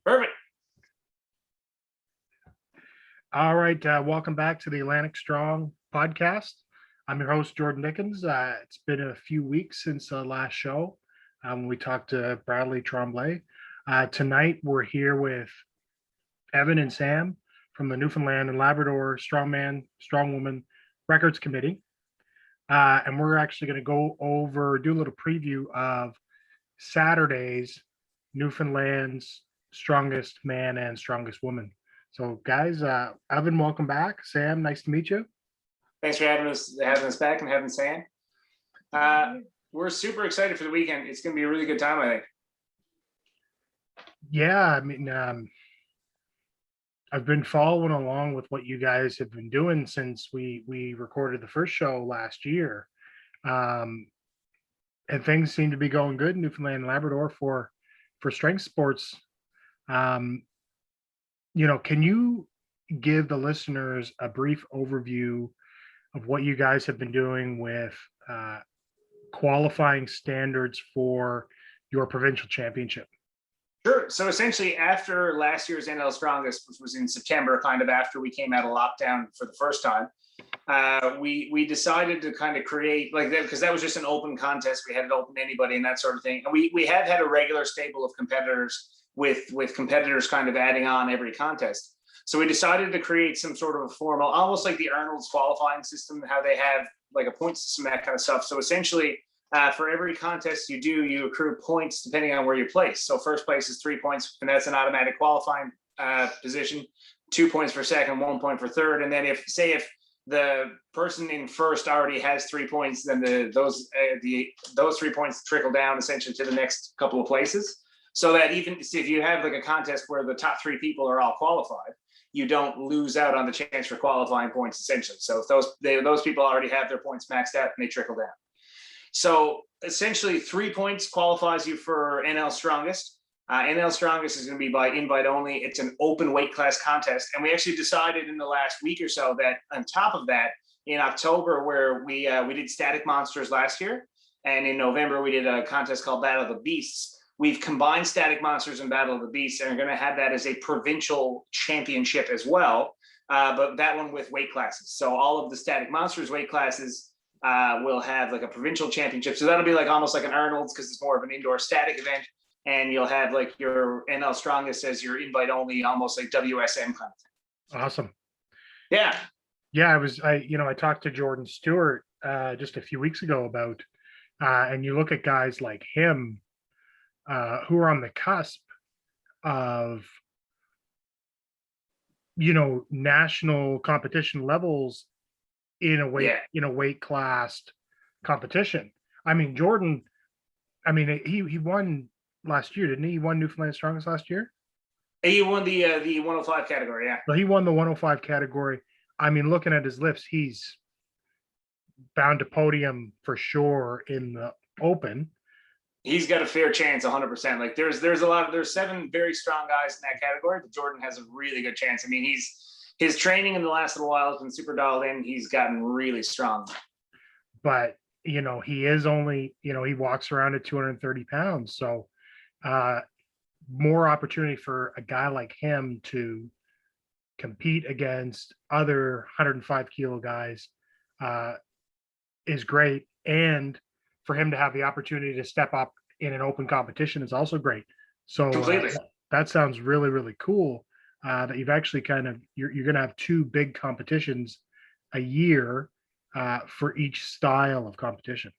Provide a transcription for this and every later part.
Perfect. All right. Welcome back to the Atlantic Strong podcast. I'm your host, Jordan Dickens. It's been a few weeks since the last show when we talked to Bradley Tremblay. Tonight, we're here with Evan and Sam from the Newfoundland and Labrador Strongwoman Records Committee. And we're actually going to do a little preview of Saturday's Newfoundland's Strongest Man and Strongest Woman. So, guys, Evan, welcome back. Sam, nice to meet you. Thanks for having us back and having Sam. We're super excited for the weekend. It's going to be a really good time, I think. Yeah, I mean, I've been following along with what you guys have been doing since we recorded the first show last year, and things seem to be going good in Newfoundland and Labrador for strength sports. Can you give the listeners a brief overview of what you guys have been doing with qualifying standards for your provincial championship? Sure. So essentially, after last year's NL Strongest, which was in September, kind of after we came out of lockdown for the first time, we decided to kind of create like that because that was just an open contest. We had it open to anybody and that sort of thing. And we have had a regular stable of competitors with competitors kind of adding on every contest. So we decided to create some sort of a formal, almost like the Arnold's qualifying system, how they have like a point system, that kind of stuff. So essentially, for every contest you do, you accrue points depending on where you place. So first place is 3 points, and that's an automatic qualifying position. 2 points for second, 1 point for third. And then if the person in first already has 3 points, then those 3 points trickle down essentially to the next couple of places. So that even if you have like a contest where the top 3 people are all qualified, you don't lose out on the chance for qualifying points essentially. So if those people already have their points maxed out, and they trickle down. So essentially 3 points qualifies you for NL Strongest. NL Strongest is going to be by invite only. It's an open weight class contest. And we actually decided in the last week or so that on top of that, in October, where we did Static Monsters last year, and in November, we did a contest called Battle of the Beasts. We've combined Static Monsters and Battle of the Beasts, and are going to have that as a provincial championship as well, but that one with weight classes. So all of the Static Monsters weight classes will have like a provincial championship. So that'll be like almost like an Arnold's because it's more of an indoor static event. And you'll have like your NL Strongest as your invite only, almost like WSM kind of thing. Awesome. Yeah. Yeah, I talked to Jordan Stewart just a few weeks ago about, and you look at guys like him who are on the cusp of, national competition levels in a weight classed competition. I mean, Jordan, he won last year, didn't he? He won Newfoundland Strongest last year. He won the 105 category, yeah. So he won the 105 category. I mean, looking at his lifts, he's bound to podium for sure in the open. He's got a fair chance, 100%. Like there's 7 very strong guys in that category, but Jordan has a really good chance. I mean, his training in the last little while has been super dialed in. He's gotten really strong. But he is only, he walks around at 230 pounds. So more opportunity for a guy like him to compete against other 105 kilo guys is great. And for him to have the opportunity to step up in an open competition is also great. So that sounds really, really cool that you've actually you're going to have 2 big competitions a year for each style of competition.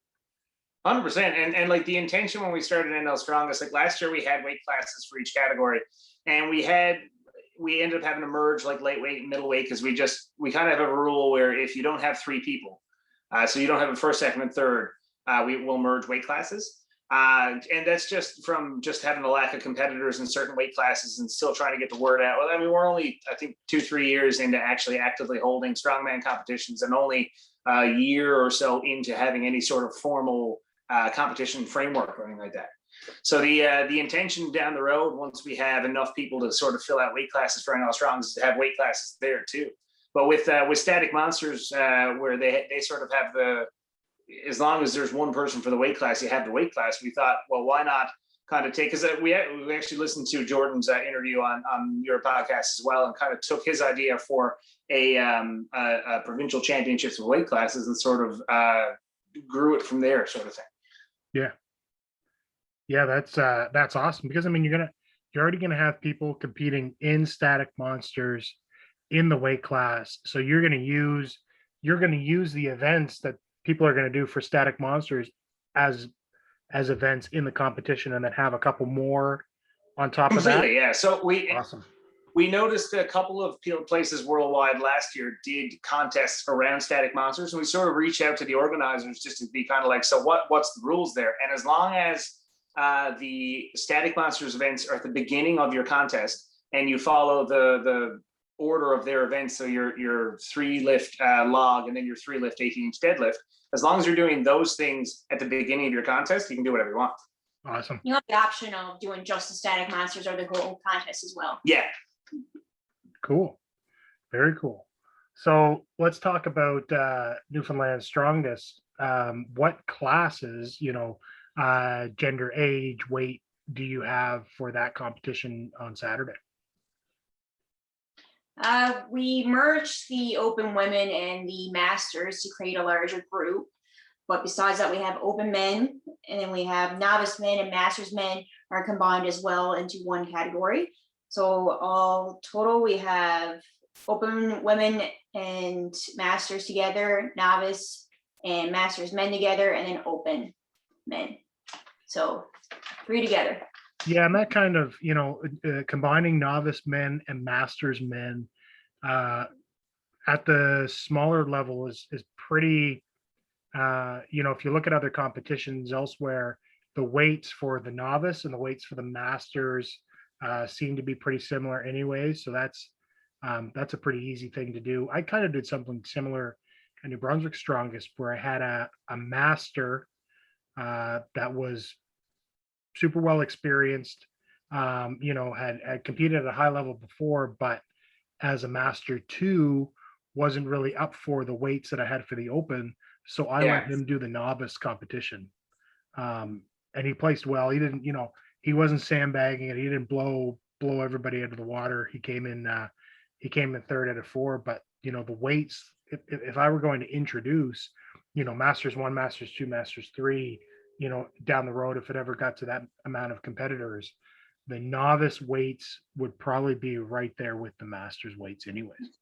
100%. And like the intention when we started NL Strongest, like last year we had weight classes for each category, and we ended up having to merge like light weight and middleweight because we kind of have a rule where if you don't have 3 people, so you don't have a first, second, and third, we will merge weight classes. And that's just from having a lack of competitors in certain weight classes and still trying to get the word out. Well, I mean, we're only, I think, 2-3 years into actually actively holding strongman competitions, and only a year or so into having any sort of formal competition framework or anything like that. So the intention down the road, once we have enough people to sort of fill out weight classes for NL Strong, is to have weight classes there too. But with Static Monsters, where they sort of have as long as there's one person for the weight class, you have the weight class. We thought, well, why not kind of take, because we actually listened to Jordan's interview on your podcast as well, and kind of took his idea for a provincial championships of weight classes and sort of grew it from there, sort of thing. Yeah, that's awesome, because I mean you're already gonna have people competing in static monsters in the weight class, so you're gonna use the events that people are gonna do for static monsters as events in the competition, and then have a couple more on top of that. Completely, yeah. So Awesome. we noticed a couple of places worldwide last year did contests around static monsters, and we sort of reached out to the organizers just to be kind of like, so what's the rules there? And as long as the static monsters events are at the beginning of your contest and you follow the order of their events, so your 3 lift log and then your 3 lift 18-inch deadlift, as long as you're doing those things at the beginning of your contest, you can do whatever you want. Awesome. You have the option of doing just the static monsters or the whole contest as well. Yeah. Cool. Very cool. So let's talk about Newfoundland Strongest. What classes, gender, age, weight do you have for that competition on Saturday? We merged the open women and the masters to create a larger group. But besides that, we have open men, and then we have novice men and masters men are combined as well into one category. So all total, we have open women and masters together, novice and masters men together, and then open men. So 3 together. Yeah, and that kind of, combining novice men and masters men at the smaller level is pretty, if you look at other competitions elsewhere, the weights for the novice and the weights for the masters seem to be pretty similar anyway. So that's a pretty easy thing to do. I kind of did something similar at New Brunswick Strongest, where I had a master that was super well experienced, had competed at a high level before, but as a master 2 wasn't really up for the weights that I had for the open. So I let him do the novice competition. And he placed well. He didn't, he wasn't sandbagging it. He didn't blow everybody out of the water. He came in 3rd out of 4, but the weights, if I were going to introduce, masters 1, masters 2, masters 3, down the road, if it ever got to that amount of competitors, the novice weights would probably be right there with the masters weights anyways.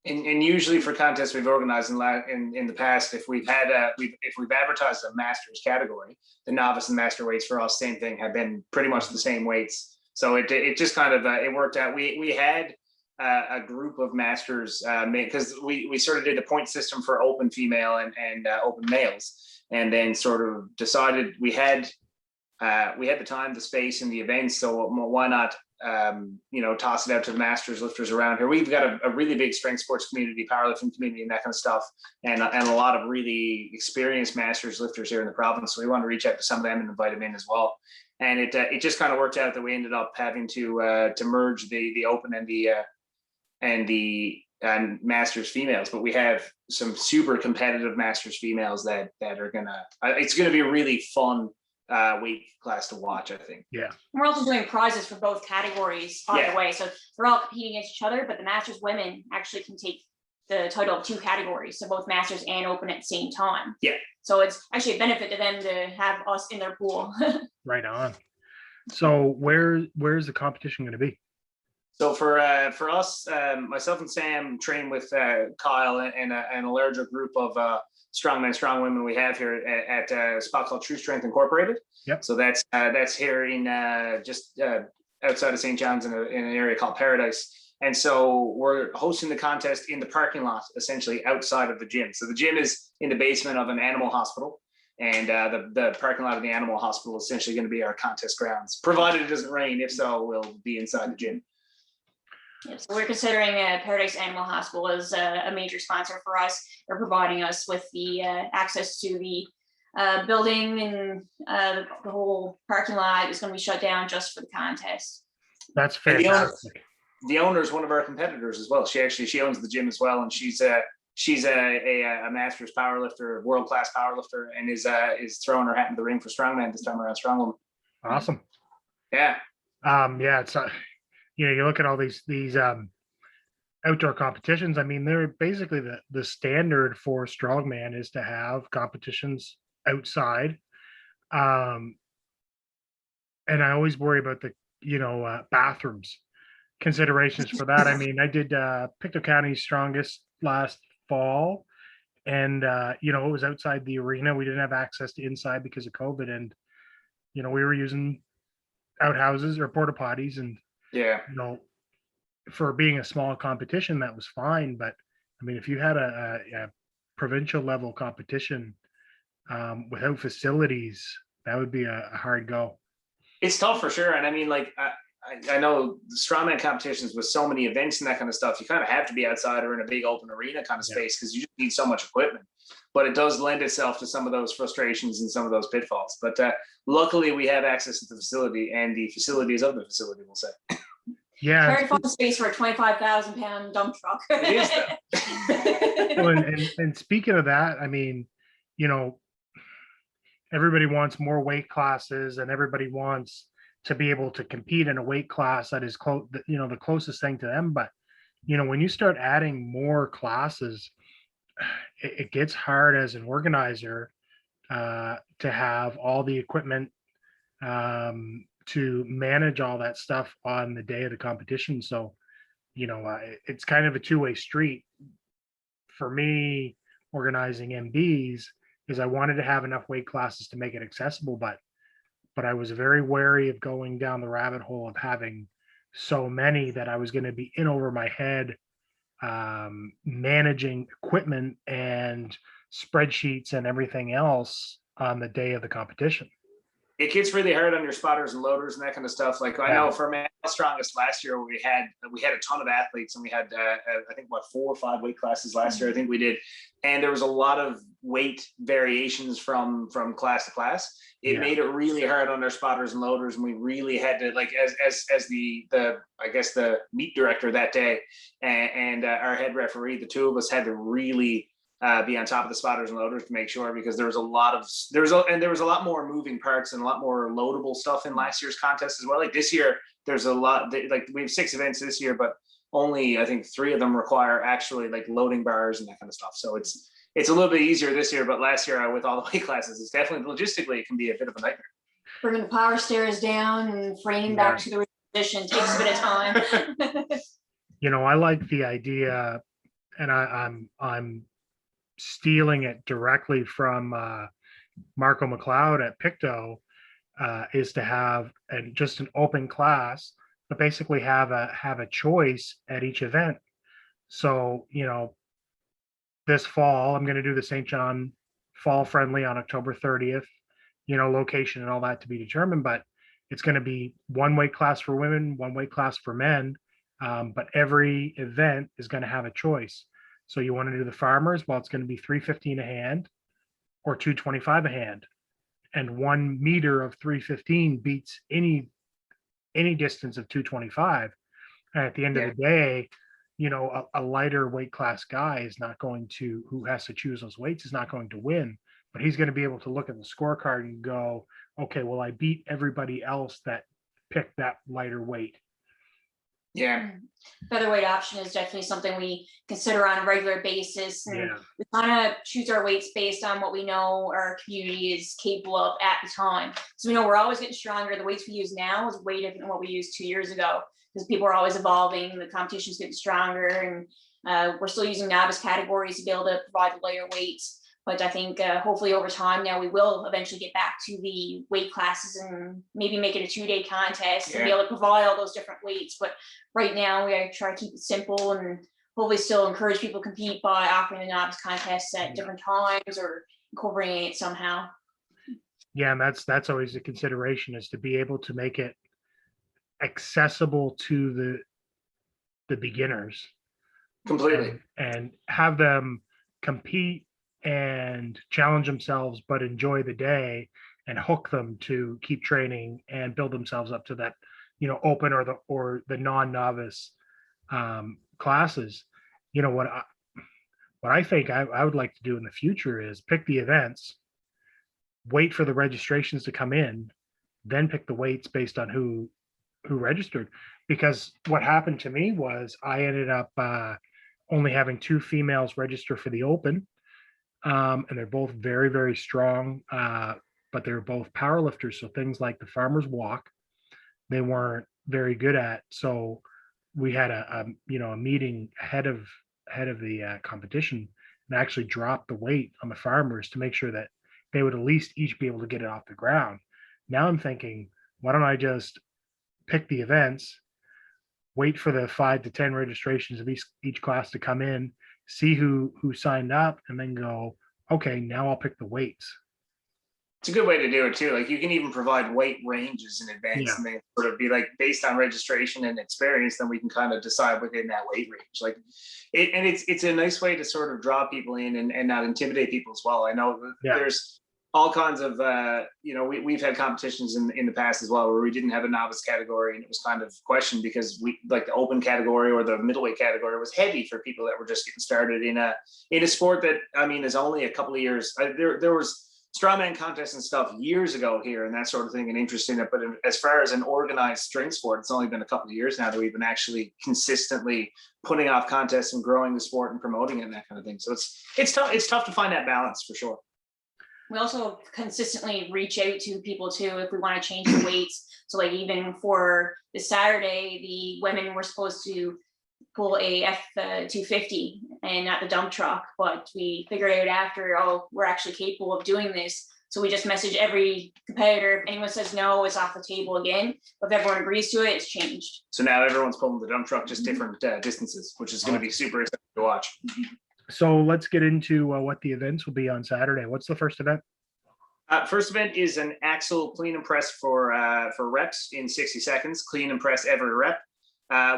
And usually for contests we've organized in the past, if we've advertised a masters category, the novice and master weights for us, same thing, have been pretty much the same weights. So it just kind of it worked out. We had a group of masters because we sort of did a point system for open female and open males, and then sort of decided we had the time, the space, and the events. So why not toss it out to the masters lifters around here. We've got a really big strength sports community, powerlifting community, and that kind of stuff, and a lot of really experienced masters lifters here in the province. So we want to reach out to some of them and invite them in as well. And it just kind of worked out that we ended up having to merge the open and the masters females, but we have some super competitive masters females that are it's gonna be a really fun weight class to watch, I think. Yeah. We're also doing prizes for both categories on the way. So they're all competing against each other, but the masters women actually can take the title of 2 categories. So both masters and open at the same time. Yeah. So it's actually a benefit to them to have us in their pool. Right on. So where's the competition going to be? So for us, myself and Sam train with Kyle and a larger group of strongmen, strongwomen we have here at a spot called True Strength Incorporated. Yep. So that's here in just outside of St. John's in an area called Paradise. And so we're hosting the contest in the parking lot, essentially outside of the gym. So the gym is in the basement of an animal hospital, and the parking lot of the animal hospital is essentially going to be our contest grounds, provided it doesn't rain. If so, we'll be inside the gym. Yeah, so we're considering Paradise Animal Hospital as a major sponsor for us. They're providing us with the access to the building, and the whole parking lot is going to be shut down just for the contest. That's fantastic. The owner is one of our competitors as well. She owns the gym as well, and she's a masters powerlifter, world-class powerlifter, and is throwing her hat in the ring for strongman this time around. Strongwoman. Awesome. Yeah. Yeah, it's you look at all these outdoor competitions. I mean, they're basically the standard for strongman is to have competitions outside. Um, and I always worry about the bathrooms considerations for that. I mean, I did Pictou County's strongest last fall, and it was outside the arena. We didn't have access to inside because of COVID, and we were using outhouses or porta potties, and Yeah. For being a small competition, that was fine. But I mean, if you had a provincial level competition without facilities, that would be a hard go. It's tough for sure. And I mean, like, I know the strongman competitions with so many events and that kind of stuff, you kind of have to be outside or in a big open arena kind of space because you just need so much equipment. But it does lend itself to some of those frustrations and some of those pitfalls. But luckily, we have access to the facility and the facilities of the facility, we'll say. Yeah. Very fun space for a 25,000-pound dump truck. It is, though. Well, and speaking of that, I mean, everybody wants more weight classes and everybody wants to be able to compete in a weight class that is close, the closest thing to them. But, when you start adding more classes, it gets hard as an organizer to have all the equipment to manage all that stuff on the day of the competition. So, it's kind of a two-way street. For me, organizing MBs is I wanted to have enough weight classes to make it accessible, but I was very wary of going down the rabbit hole of having so many that I was going to be in over my head managing equipment and spreadsheets and everything else on the day of the competition. It gets really hard on your spotters and loaders and that kind of stuff. Like I know for my strongest last year, we had a ton of athletes, and we had I think 4 or 5 weight classes last year. I think we did, and there was a lot of weight variations from class to class. It made it really hard on our spotters and loaders, and we really had to, like, as the I guess the meet director that day and our head referee, the two of us had to really be on top of the spotters and loaders to make sure, because there was a lot more moving parts and a lot more loadable stuff in last year's contest as well. Like this year, there's a lot, like we have 6 events this year, but only I think 3 of them require actually like loading bars and that kind of stuff. So it's a little bit easier this year, but last year with all the weight classes, it's definitely logistically it can be a bit of a nightmare. Bringing the power stairs down and framing back to the position takes a bit of time. I like the idea, and I'm stealing it directly from Marco McLeod at Pictou, is to have just an open class, but basically have a choice at each event. So this fall I'm going to do the St. John Fall Friendly on October 30th. Location and all that to be determined, but it's going to be 1 weight class for women, 1 weight class for men, but every event is going to have a choice. So you want to do the farmers, well, it's going to be $3.15 a hand or $2.25 a hand, and 1 meter of $3.15 beats any distance of $2.25. And at the end of the day, a lighter weight class guy is not going to, who has to choose those weights, is not going to win, but he's going to be able to look at the scorecard and go, okay, well, I beat everybody else that picked that lighter weight. Yeah. Featherweight option is definitely something we consider on a regular basis. And we kind of choose our weights based on what we know our community is capable of at the time. So we know we're always getting stronger. The weights we use now is way different than what we used 2 years ago, because people are always evolving. The competition's getting stronger, and we're still using novice categories to be able to provide the lighter weights. But I think hopefully over time now we will eventually get back to the weight classes and maybe make it a 2-day contest and be able to provide all those different weights. But right now we try to keep it simple and hopefully still encourage people to compete by offering the novice contests at different times or incorporating it somehow. Yeah, and that's always a consideration, is to be able to make it accessible to the beginners completely, and have them compete and challenge themselves, but enjoy the day, and hook them to keep training and build themselves up to that, open or the non-novice classes. What I think I would like to do in the future is pick the events, wait for the registrations to come in, then pick the weights based on who registered. Because what happened to me was I ended up only having 2 females register for the open. And they're both very, very strong, but they're both powerlifters. So things like the farmer's walk, they weren't very good at. So we had a meeting ahead of the competition, and actually dropped the weight on the farmers to make sure that they would at least each be able to get it off the ground. Now I'm thinking, why don't I just pick the events, wait for the 5 to 10 registrations of each class to come in, see who signed up, and then go, okay, now I'll pick the weights. It's a good way to do it too. Like you can even provide weight ranges in advance, and they sort of be like based on registration and experience, then we can kind of decide within that weight range. Like it's a nice way to sort of draw people in and not intimidate people as well. I know there's all kinds of we've had competitions in the past as well where we didn't have a novice category, and it was kind of questioned because we like the open category or the middleweight category was heavy for people that were just getting started in a sport that, I mean, is only a couple of years. There was strongman contests and stuff years ago here and that sort of thing, and interest in it. But as far as an organized strength sport, it's only been a couple of years now that we've been actually consistently putting off contests and growing the sport and promoting it and that kind of thing. So it's tough. It's tough to find that balance for sure. We also consistently reach out to people too if we want to change the weights. So like even for this Saturday, the women were supposed to pull a F250 and not the dump truck, but we figured out after, we're actually capable of doing this. So we just message every competitor. If anyone says no, it's off the table again. But if everyone agrees to it, it's changed. So now everyone's pulling the dump truck, just different distances, which is going to be super exciting to watch. So let's get into what the events will be on Saturday. What's the first event? First event is an axle clean and press for reps in 60 seconds. Clean and press every rep.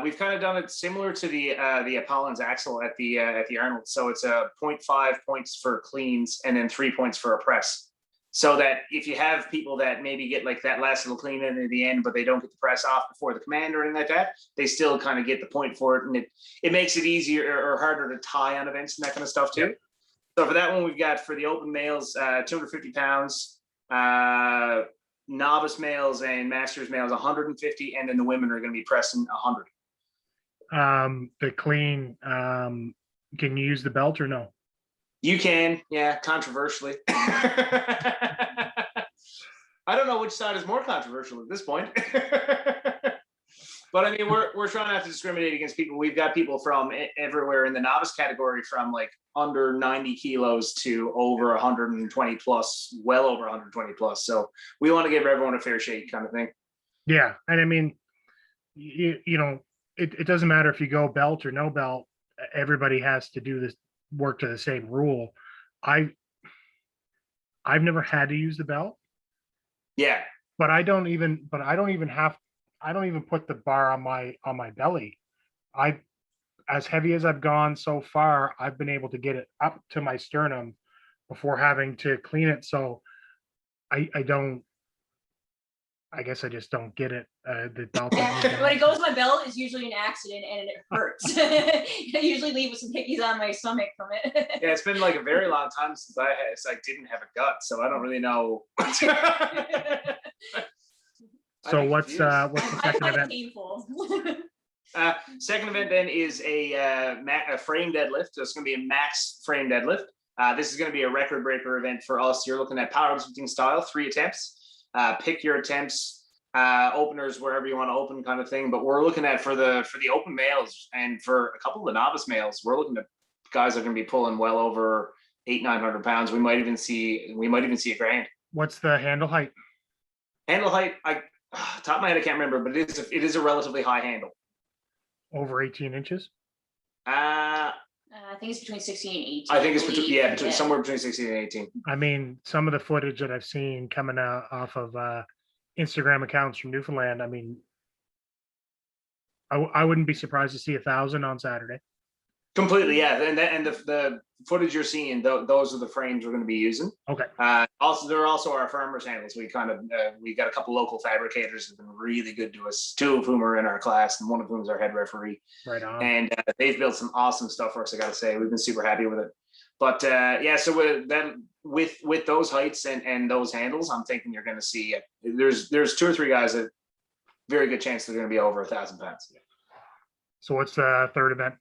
We've kind of done it similar to the Apollon's axle at the Arnold. So it's a 0.5 points for cleans and then 3 points for a press. So that if you have people that maybe get like that last little clean in at the end, but they don't get the press off before the command or anything like that, they still kind of get the point for it. And it makes it easier or harder to tie on events and that kind of stuff too. So for that one, we've got for the open males, 250 pounds, novice males and masters males, 150. And then the women are going to be pressing 100. The clean, can you use the belt or no? You can, yeah, controversially. I don't know which side is more controversial at this point. But I mean, we're trying not to discriminate against people. We've got people from everywhere in the novice category, from like under 90 kilos to over 120 plus, well over 120 plus. So we want to give everyone a fair shake kind of thing. Yeah. And I mean, you know, it doesn't matter if you go belt or no belt, everybody has to do this work to the same rule. I've never had to use the belt. Yeah. But I don't even put the bar on my belly. As heavy as I've gone so far, I've been able to get it up to my sternum before having to clean it. So I guess I just don't get it. The belt. When it goes in my belt, it's usually an accident and it hurts. I usually leave with some hickeys on my stomach from it. Yeah, it's been like a very long time since I didn't have a gut, so I don't really know. So what's the second event? Painful. Second event then is a frame deadlift. So it's going to be a max frame deadlift. This is going to be a record breaker event for us. You're looking at powerlifting style, 3 attempts. Pick your attempts, openers wherever you want to open kind of thing. But we're looking at for the open males and for a couple of the novice males, we're looking at guys that are going to be pulling well over 800-900 pounds. We might even see a grand. What's the handle height? Handle height, top of my head, I can't remember, but it is a relatively high handle. Over 18 inches? I think it's between 16 and 18. I think it's between somewhere between 16 and 18. I mean, some of the footage that I've seen coming out off of Instagram accounts from Newfoundland, I mean, I wouldn't be surprised to see 1,000 on Saturday. Completely, yeah. And the footage you're seeing, those are the frames we're going to be using. Okay. Also, there are also our farmers handles. We got a couple local fabricators who've been really good to us. 2 of whom are in our class, and one of whom is our head referee. Right on. And they've built some awesome stuff for us. I got to say, we've been super happy with it. But yeah, so with those heights and those handles, I'm thinking you're going to see there's 2 or 3 guys that very good chance they're going to be over 1,000 pounds. So what's the third event?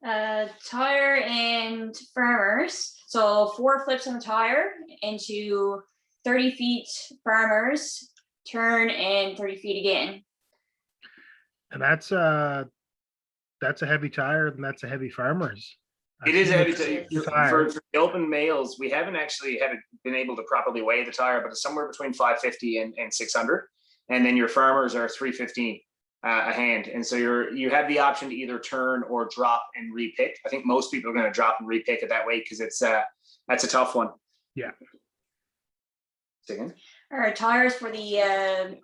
Tire and farmers. So 4 flips on the tire into 30 feet farmers, turn and 30 feet again. And that's a heavy tire, and that's a heavy farmers. It is a heavy tire. For the open males, we haven't actually been able to properly weigh the tire, but it's somewhere between 550 and 600. And then your farmers are 315 a hand. And so you have the option to either turn or drop and repick. I think most people are going to drop and repick at that weight because that's a tough one. Yeah. All right, tires for the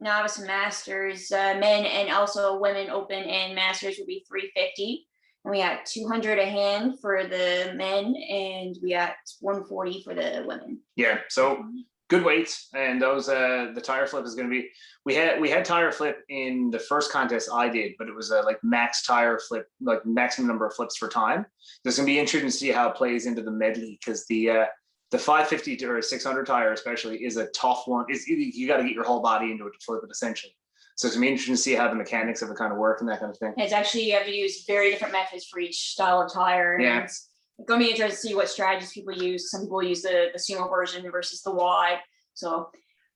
novice and masters, men and also women open and masters would be 350. And we got 200 a hand for the men, and we got 140 for the women. Yeah, so good weights, and those the tire flip is going to be. We had tire flip in the first contest I did, but it was like max tire flip, like maximum number of flips for time. It's going to be interesting to see how it plays into the medley, because the 550 or 600 tire especially is a tough one. You got to get your whole body into it to flip it essentially. So it's going to be interesting to see how the mechanics of it kind of work and that kind of thing. It's actually, you have to use very different methods for each style of tire. Yeah. It's going to be interesting to see what strategies people use. Some people use the sumo version versus the wide. So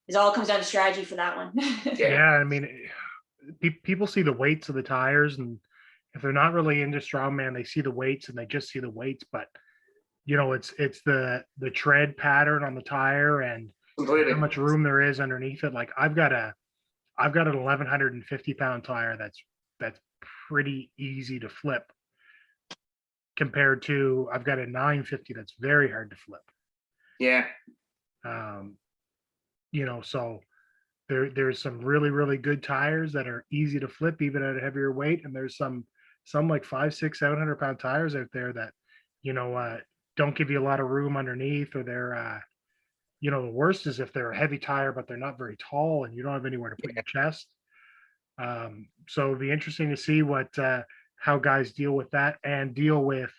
it all comes down to strategy for that one. Yeah, I mean, people see the weights of the tires, and if they're not really into strongman, they see the weights and they just see the weights. But you know, it's the tread pattern on the tire and Completely. how much room there is underneath it. Like I've got an 1,150 pound tire that's pretty easy to flip, compared to I've got a 950 that's very hard to flip. Yeah. You know, so there's some really good tires that are easy to flip even at a heavier weight, and there's some like 500, 600, 700 pound tires out there that, you know, don't give you a lot of room underneath, or they're you know, the worst is if they're a heavy tire but they're not very tall and you don't have anywhere to put your chest. So it'd be interesting to see what how guys deal with that, and deal with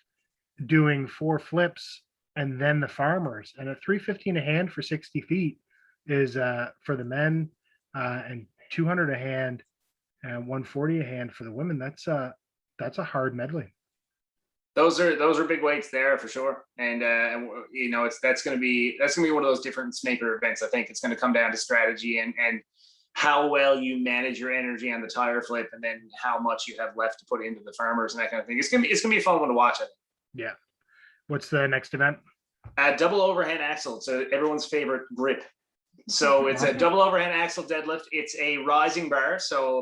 doing 4 flips and then the farmers. And at 315 a hand for 60 feet is for the men, and 200 a hand and 140 a hand for the women. That's a hard medley. Those are big weights there for sure, and you know, that's going to be one of those difference maker events. I think it's going to come down to strategy and how well you manage your energy on the tire flip, and then how much you have left to put into the farmers and that kind of thing. It's gonna be a fun one to watch. I think. Yeah. What's the next event? Double overhand axle. So everyone's favorite grip. So it's a double overhand axle deadlift. It's a rising bar. So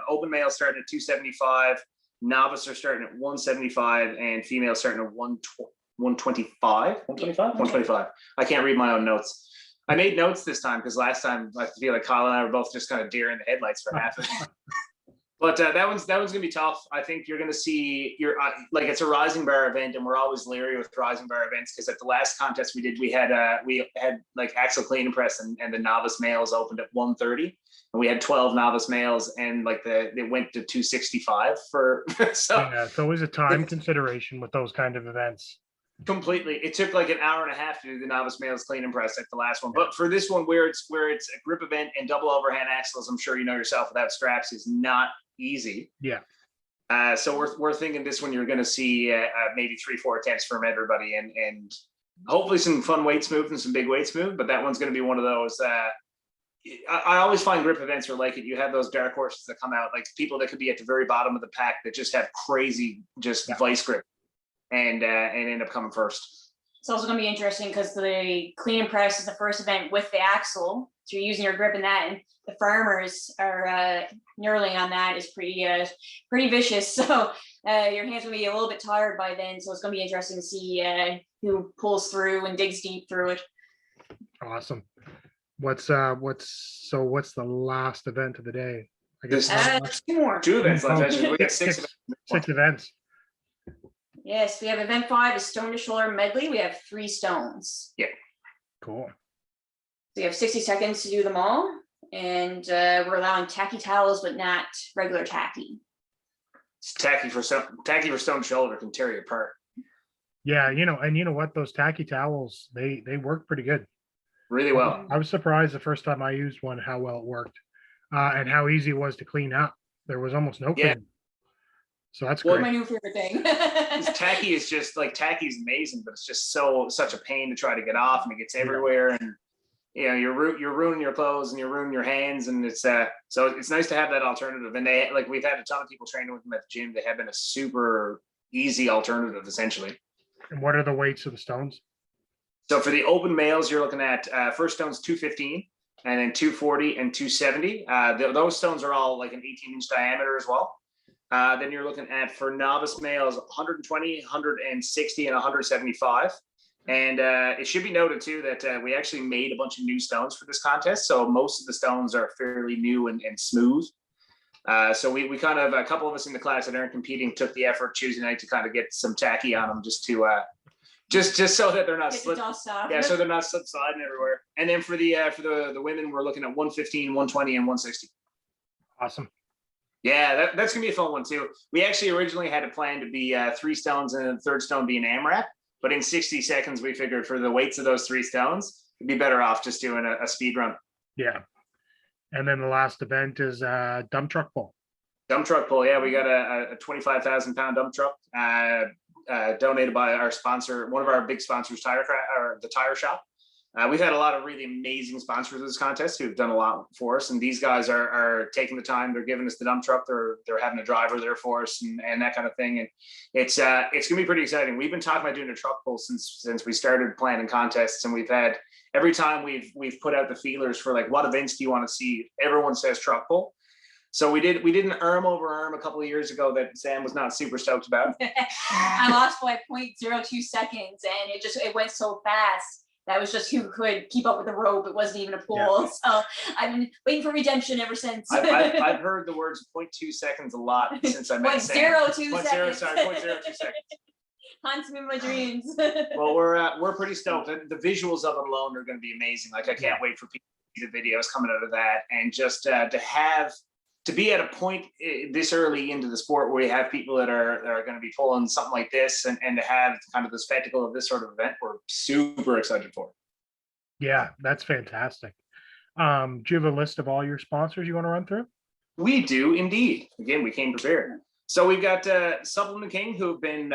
open males starting at 275. Novice are starting at 175, and females starting at 125. 125. I can't read my own notes. I made notes this time because last time I feel like Colin and I were both just kind of deer in the headlights for half of it. But that one's gonna be tough. I think you're gonna see like it's a rising bar event, and we're always leery with rising bar events because at the last contest we did, we had like axle clean and press, and the novice males opened at 130, and we had 12 novice males, and like they went to 265 for. So yeah, it's always a time consideration with those kind of events. Completely. It took like an hour and a half to do the novice males clean and press at the last one. But for this one, where it's a grip event and double overhand axles, I'm sure you know yourself, without straps is not easy. Yeah. So we're thinking this one you're going to see maybe 3-4 attempts from everybody, and hopefully some fun weights moved and some big weights moved. But that one's going to be one of those. I always find grip events are like it. You have those dark horses that come out, like people that could be at the very bottom of the pack that just have crazy vice grip. And end up coming first. It's also going to be interesting because the clean and press is the first event with the axle, so you're using your grip in that, and the farmers are knurling on that is pretty vicious. So your hands will be a little bit tired by then. So it's going to be interesting to see who pulls through and digs deep through it. Awesome. What's the last event of the day? I guess 2 more. 2 events. We got 6 events. Yes, we have event 5 is stone to shoulder medley. We have 3 stones. Yeah. Cool. So you have 60 seconds to do them all. And we're allowing tacky towels, but not regular tacky. It's tacky for stone shoulder can tear you apart. Yeah, and you know what? Those tacky towels, they work pretty good. Really well. I was surprised the first time I used one how well it worked, and how easy it was to clean up. There was almost no clean. So that's great. My new favorite thing. Tacky is just like tacky is amazing, but it's just such a pain to try to get off, and it gets everywhere, and you're ruining your clothes and you're ruining your hands, and it's so it's nice to have that alternative. And we've had a ton of people training with them at the gym. They have been a super easy alternative, essentially. And what are the weights of the stones? So for the open males, you're looking at first stones 215, and then 240 and 270. Those stones are all like an 18-inch diameter as well. Then you're looking at, for novice males, 120, 160, and 175. And it should be noted too that we actually made a bunch of new stones for this contest. So most of the stones are fairly new and smooth. So we kind of, a couple of us in the class that aren't competing took the effort Tuesday night to kind of get some tacky on them just to just so that they're not slip. Yeah, so they're not sliding everywhere. And then for the women, we're looking at 115, 120, and 160. Awesome. Yeah, that's gonna be a fun one too. We actually originally had a plan to be 3 stones and the third stone be an AMRAP, but in 60 seconds we figured for the weights of those 3 stones, it'd be better off just doing a speed run. Yeah. And then the last event is dump truck pull. Dump truck pull, yeah. We got a 25,000 pound dump truck donated by our sponsor, one of our big sponsors, the Tire Shop. We've had a lot of really amazing sponsors of this contest who've done a lot for us, and these guys are taking the time. They're giving us the dump truck. They're having a driver there for us and that kind of thing. And it's gonna be pretty exciting. We've been talking about doing a truck pull since we started planning contests, and we've had every time we've put out the feelers for like what events do you want to see. Everyone says truck pull. So we did an over arm a couple of years ago that Sam was not super stoked about. I lost by 0.02 seconds, and it went so fast. That was just who could keep up with the rope. It wasn't even a pull. Yeah. So I've been waiting for redemption ever since. I've heard the words 0.2 seconds a lot since I met Sam. 0.02 seconds. 0.02 seconds. Haunts me in my dreams. Well, we're pretty stoked. The visuals of it alone are going to be amazing. Like I can't wait for people to see the videos coming out of that, and just to be at a point this early into the sport where we have people that are going to be pulling something like this, and to have kind of the spectacle of this sort of event, we're super excited for. Yeah, that's fantastic. Do you have a list of all your sponsors you want to run through? We do indeed. Again, we came prepared. So we've got Supplement King, who've been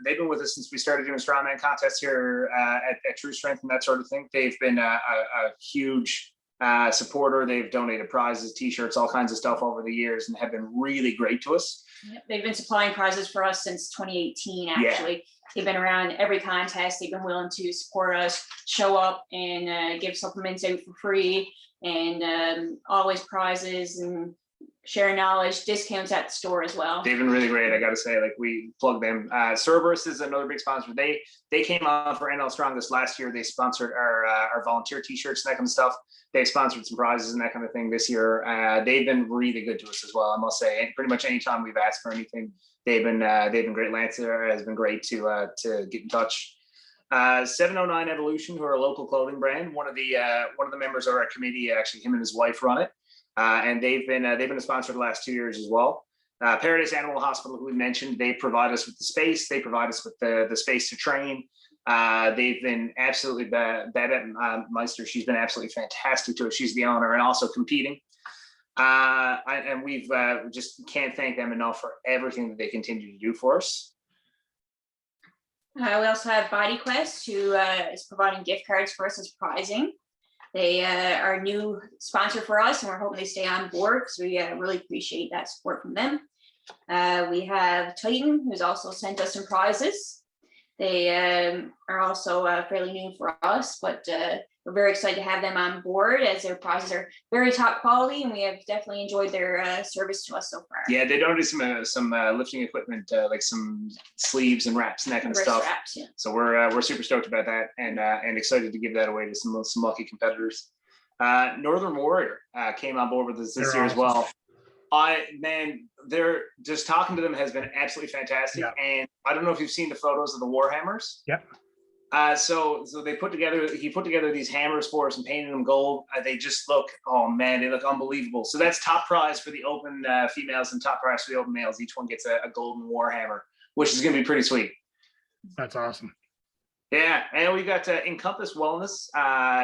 they've been with us since we started doing strongman contests here at True Strength and that sort of thing. They've been a huge supporter. They've donated prizes, t-shirts, all kinds of stuff over the years, and have been really great to us. Yep, they've been supplying prizes for us since 2018. Actually, yeah. They've been around every contest. They've been willing to support us, show up, and give supplements out for free, and always prizes and share knowledge, discounts at the store as well. They've been really great. I got to say, like, we plug them. Cerberus is another big sponsor. They came on for NL Strongest last year. They sponsored our volunteer t-shirts and that kind of stuff. They sponsored some prizes and that kind of thing this year. They've been really good to us as well, I must say. And pretty much any time we've asked for anything, they've been great. Lance has been great to get in touch. 709 Evolution, who are a local clothing brand. One of the members of our committee, actually, him and his wife run it. And they've been a sponsor the last 2 years as well. Paradise Animal Hospital, who we mentioned, they provide us with the space. They provide us with the space to train. They've been absolutely Babette Meister. She's been absolutely fantastic to us. She's the owner and also competing. And we've just can't thank them enough for everything that they continue to do for us. We also have Body Quest, who is providing gift cards for us as prizing. They are a new sponsor for us, and we're hoping they stay on board because we really appreciate that support from them. We have Titan, who's also sent us some prizes. They are also fairly new for us, but we're very excited to have them on board, as their prizes are very top quality, and we have definitely enjoyed their service to us so far. Yeah, they donated some lifting equipment, like some sleeves and wraps and that kind of stuff. Wraps, yeah. So we're super stoked about that, and excited to give that away to some lucky competitors. Northern Warrior came on board with us this year as well. They're just talking to them has been absolutely fantastic. Yeah. And I don't know if you've seen the photos of the Warhammers. Yep. So he put together these hammers for us and painted them gold. They just look, oh man, they look unbelievable. So that's top prize for the open females and top prize for the open males. Each one gets a golden war hammer, which is going to be pretty sweet. That's awesome. Yeah, and we got Encompass Wellness.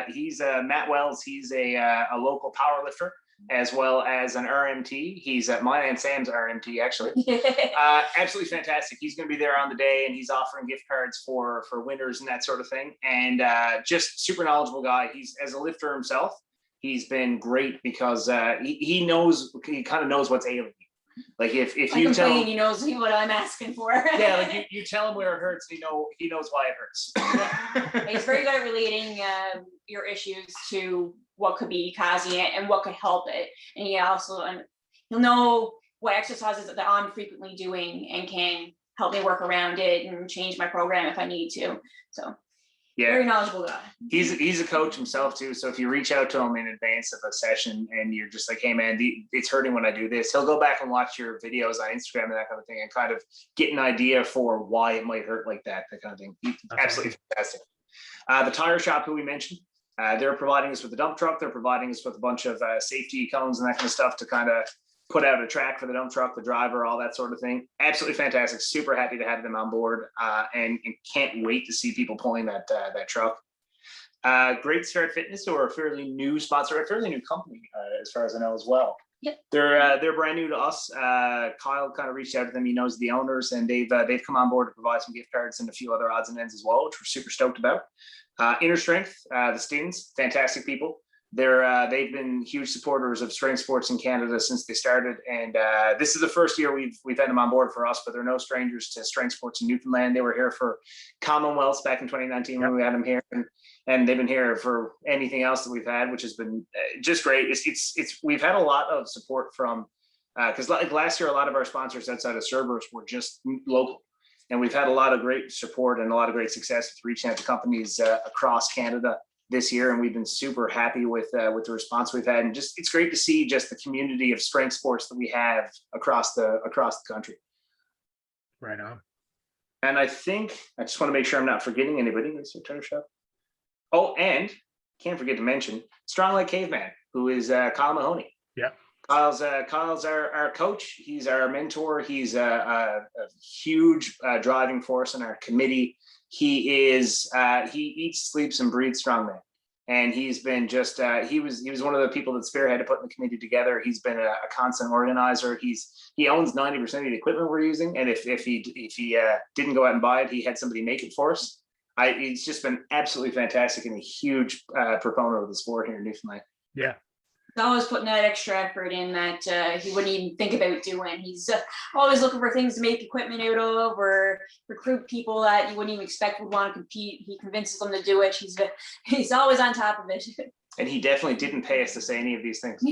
He's Matt Wells. He's a local power lifter, as well as an RMT. He's mine and Sam's RMT, actually. Absolutely fantastic. He's going to be there on the day, and he's offering gift cards for winners and that sort of thing. And just super knowledgeable guy. He's, as a lifter himself, he's been great because he kind of knows what's ailing you. Like if you tell him, he knows what I'm asking for. Yeah, like you tell him where it hurts, he knows why it hurts. Yeah. He's very good at relating your issues to what could be causing it and what could help it, and he'll know what exercises that I'm frequently doing and can help me work around it and change my program if I need to. So yeah, very knowledgeable guy. He's a coach himself too. So if you reach out to him in advance of a session and you're just like, hey man, it's hurting when I do this, he'll go back and watch your videos on Instagram and that kind of thing and kind of get an idea for why it might hurt like that kind of thing. Absolutely fantastic. The tire shop who we mentioned, they're providing us with a dump truck. They're providing us with a bunch of safety cones and that kind of stuff to kind of put out a track for the dump truck, the driver, all that sort of thing. Absolutely fantastic. Super happy to have them on board, and can't wait to see people pulling that truck. Great Start Fitness, who are a fairly new sponsor, a fairly new company, as far as I know as well. Yep. They're brand new to us. Kyle kind of reached out to them. He knows the owners, and they've come on board to provide some gift cards and a few other odds and ends as well, which we're super stoked about. Inner Strength, the Stins, fantastic people. They've been huge supporters of strength sports in Canada since they started, and this is the first year we've had them on board for us. But they're no strangers to strength sports in Newfoundland. They were here for Commonwealths back in 2019 when we had them here, and they've been here for anything else that we've had, which has been just great. We've had a lot of support from because like last year, a lot of our sponsors outside of Cerberus were just local. And we've had a lot of great support and a lot of great success with reaching out to companies across Canada this year, and we've been super happy with the response we've had. And just it's great to see just the community of strength sports that we have across the country. Right on. And I think I just want to make sure I'm not forgetting anybody. Oh, and can't forget to mention Strong Like Caveman, who is Kyle Mahoney. Yeah. Kyle's our coach. He's our mentor. He's a huge driving force in our committee. He eats, sleeps, and breathes strongman. And he's been just he was one of the people that spearheaded putting the committee together. He's been a constant organizer. He owns 90% of the equipment we're using, and if he didn't go out and buy it, he had somebody make it for us. He's just been absolutely fantastic and a huge proponent of the sport here in Newfoundland. Yeah. He's always putting that extra effort in that he wouldn't even think about doing. He's always looking for things to make equipment out of, or recruit people that you wouldn't even expect would want to compete. He convinces them to do it. He's always on top of it. And he definitely didn't pay us to say any of these things.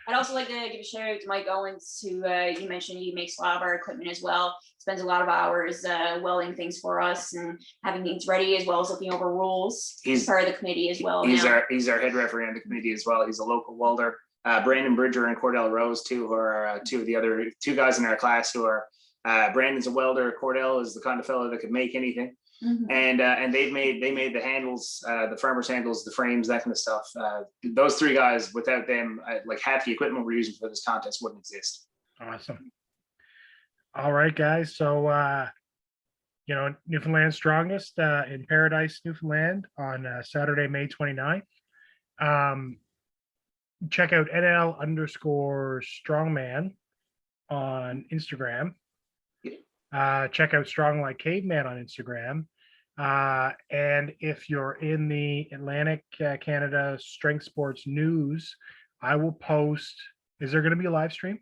I'd also like to give a shout out to Mike Owens, who you mentioned he makes a lot of our equipment as well. Spends a lot of hours welding things for us and having things ready, as well as looking over rules. He's part of the committee as well. He's our head referee on the committee as well. He's a local welder. Brandon Bridger and Cordell Rose too, who are two of the other two guys in our class who are Brandon's a welder. Cordell is the kind of fellow that could make anything. Mm-hmm. And they made the handles, the farmers handles, the frames, that kind of stuff. Those three guys, without them, like half the equipment we're using for this contest wouldn't exist. Awesome. All right, guys. So, Newfoundland Strongest in Paradise, Newfoundland on Saturday, May 29th. Check out NL_Strongman on Instagram. Check out Strong Like Caveman on Instagram. And if you're in the Atlantic Canada Strength Sports News, I will post. Is there going to be a live stream?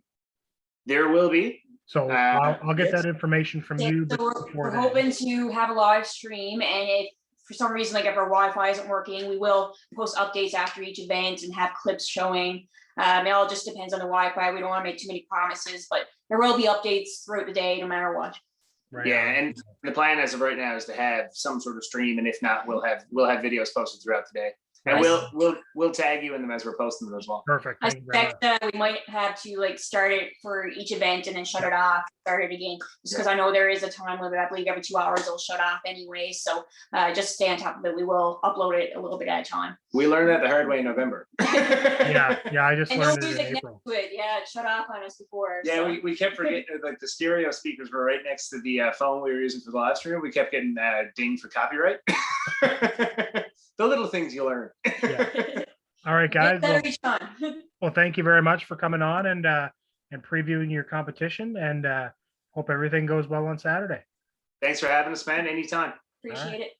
There will be. So I'll get that information from you. So we're hoping to have a live stream, and if for some reason, like if our Wi-Fi isn't working, we will post updates after each event and have clips showing. It all just depends on the Wi-Fi. We don't want to make too many promises, but there will be updates throughout the day, no matter what. Right. Yeah, and the plan as of right now is to have some sort of stream, and if not, we'll have videos posted throughout the day. And Right. we'll tag you in them as we're posting them as well. Perfect. I Thank you very much. suspect we might have to like start it for each event and then shut it off, start it again, just because I know there is a time limit. I believe every 2 hours it'll shut off anyway. So just stay on top of it. We will upload it a little bit at a time. We learned that the hard way in November. Yeah, I just And no learned it music in next April. to it. Yeah, it shut off on us before. Yeah, so. we kept forgetting, like the stereo speakers were right next to the phone we were using for the live stream. We kept getting dinged for copyright. The little things you learn. Yeah. All right, guys. Better each time. Well, thank you very much for coming on and previewing your competition, and hope everything goes well on Saturday. Thanks for having us, man. Anytime. Appreciate it.